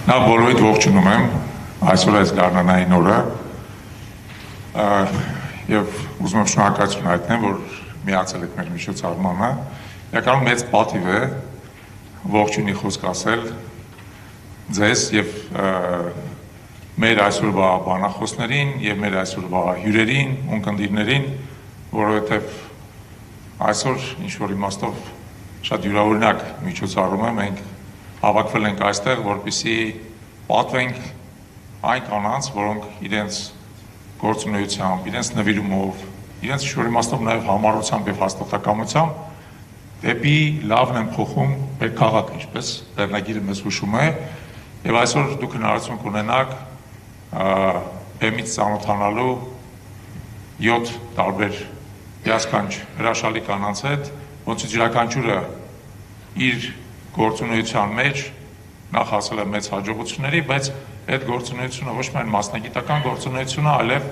Նա բոլորիդ ողջունում եմ այսօր այս գարնանային օրը եւ ուզում եմ շնորհակալություն հայտնել, որ միացել եք մեր միջոցառմանը։ Իրականում մեծ պատիվ է ողջունի խոսք ասել ձեզ եւ մեր այսօրվա բանախոսներին եւ մեր այսօրվա հյուրերին, ունկնդիրներին, որովհետեւ այսօր ինչ-որ իմաստով շատ յուրօրինակ միջոցառում է, մենք հավաքվել ենք այստեղ, որպեսզի պատվենք այն կանանց, որոնք իրենց գործունեությամբ, իրենց նվիրումով, իրենց ինչ-որ իմաստով նաև համառությամբ եւ հաստատակամությամբ դեպի լավն են փոխում մեր քաղաքը, ինչպես վերնագիրը մեզ հուշում է, եւ այսօր դուք հնարավորություն կունենաք բեմից ծանոթանալու 7 տարբեր հիասքանչ հրաշալի կանանց հետ, ոնց յուրաքանչյուրը իր գործունեության մեջ նախ հասել է մեծ հաջողությունների, բայց այդ գործունեությունը ոչ միայն մասնագիտական գործունեություն է, այլև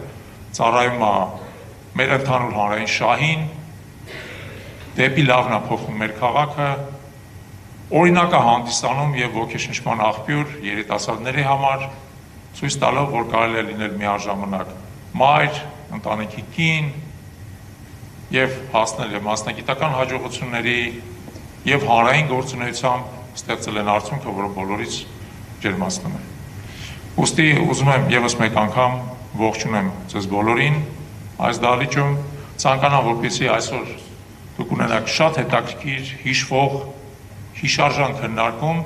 ծառայում է մեր ընդհանուր հանրային շահին, դեպի լավն է փոխում մեր քաղաքը, օրինակ է հանդիսանում եւ ոգեշնչման աղբյուր երիտասարդների համար, ցույց տալով, որ կարելի է լինել միաժամանակ մայր, ընտանիքի կին եւ հասնել եւ մասնագիտական հաջողությունների եւ հանրային գործունեությամբ ստեղծել են արդյունքը, որը բոլորից ջերմացնում է։ Ուստի ուզում եմ եւս մեկ անգամ ողջունեմ ձեզ բոլորին այս դահլիճում, ցանկանամ, որպեսզի այսօր դուք ունենաք շատ հետաքրքիր, հիշվող, հիշարժան քննարկում